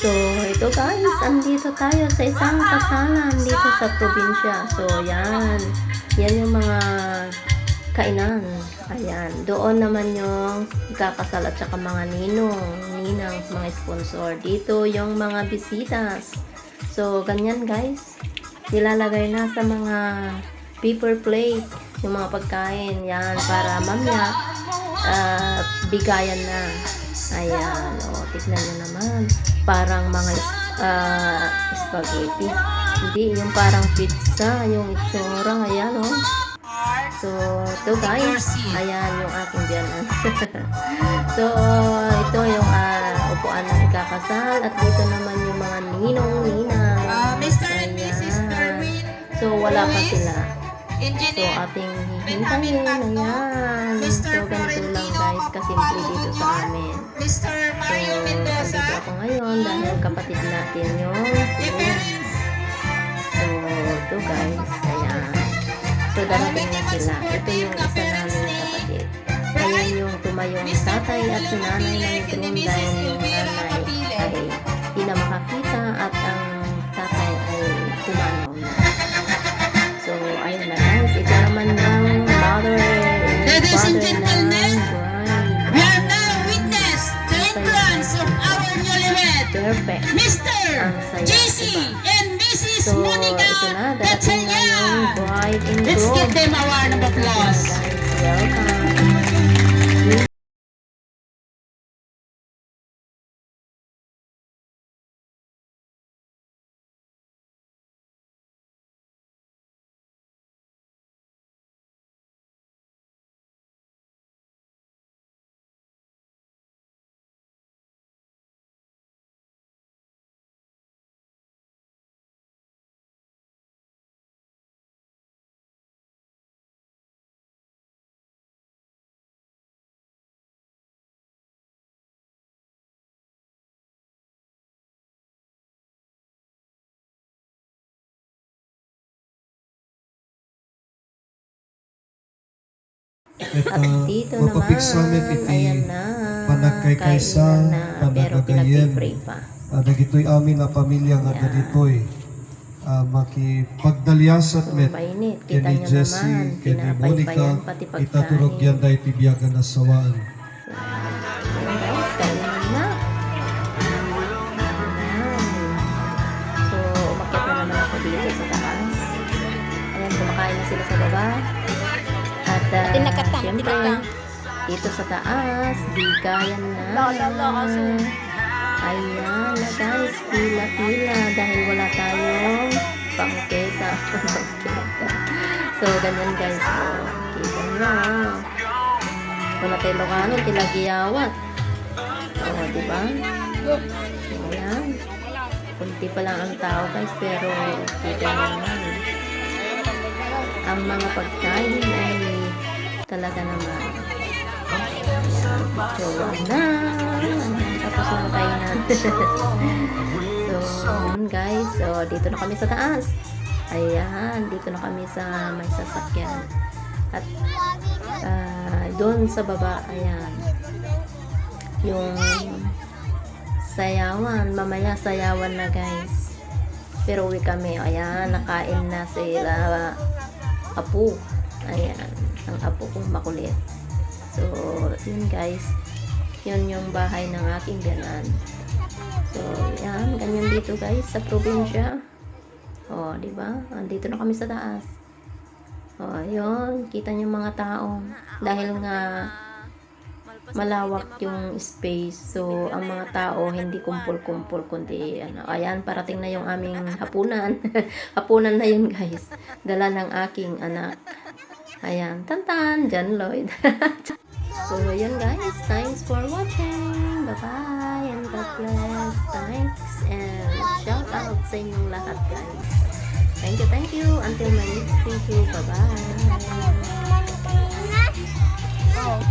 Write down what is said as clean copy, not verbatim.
So, ito guys, andito tayo sa isang kasalan dito sa probinsya. So, yan. Yan yung mga kainan. Ayan. Doon naman yung ikakasal at saka mga ninang, mga sponsor. Dito yung mga bisitas. So, ganyan guys. Nilalagay na sa mga paper plate yung mga pagkain. Yan, para mamaya bigayan na. Ayan, o, tignan nyo naman. Parang mga spaghetti. Hindi, yung parang pizza, yung itsura. Ayan, o. So, ito guys. Ayan, yung aking biyanan. So, ito yung upuan ng ikakasal. At dito naman yung mga ninong-ninang. Ayan. So, wala pa sila. So, ating hihintayin. Ayan. So, ganito lang guys. Kasimple dito sa amin. So, andito ako ngayon dahil kapatid natin yung So, ito guys. Ayan. So, darating na sila. Ito yung isa namin kapatid. Ayan yung tumayong tatay at nanay ng groom dahil yung nanay ay hindi na makakita at ang tatay ay pumanaw na. So, ayun na guys. Ito naman ng mother and father ng bride. We are now witness the entrance of our newlywed, Perfect. Mr. Ang saya, JC diba? and Mrs. So, Monica ito na. Darating na yung Gatchalian. bride and groom. Let's give them a round of applause. Guys, welcome. At dito naman, ayan na, panagkay-kaysa, kainan na, pero panagagayen. pinag-pray pa. Dagitoy amin na pamilya nga na ditoy. Makipagdalyasat met Mainit, kita kini nyo Jesse, naman, kini Monica, pinapaypayan pati itaturog pagkain. yan dahil tibiyagan na sawaan. Ayan guys, kainan na. Ayan. So, umakyat na naman ako dito sa taas. Ayan, kumakain na sila sa baba. At syempre, dito sa taas, bigayan na. Ayan na guys, pila-pila dahil wala tayong pangketa. So, ganyan guys. Oh, kita nyo. Wala tayong Ilocano, tilagiyawat. O, diba? Ayan. Kunti pa lang ang tao guys, pero kita nyo naman. Ang mga pagkain ay talaga naman. Jowa na. Tapos na kainan. So, yun guys. So, dito na kami sa taas. Ayan. Dito na kami sa may sasakyan. At doon sa baba, ayan. Yung sayawan. Mamaya sayawan na guys. Pero uwi kami. Ayan. Nakain na sila apo. Ayan. Ang apo kong makulit. So, yun guys. Yun yung bahay ng aking biyanan. So, yan. Ganyan dito guys sa probinsya. O, diba? Andito na kami sa taas. O, yun. Kita nyo mga tao. Dahil nga malawak yung space. So, ang mga tao hindi kumpul-kumpul kundi ano. Ayan, parating na yung aming hapunan. Hapunan na yun guys. Dala ng aking anak. Ayan, tantan, John Lloyd. So, yun guys. Thanks for watching. Bye-bye and God bless. Thanks and shout out sa inyong lahat guys. Thank you. Until my next video. Bye-bye.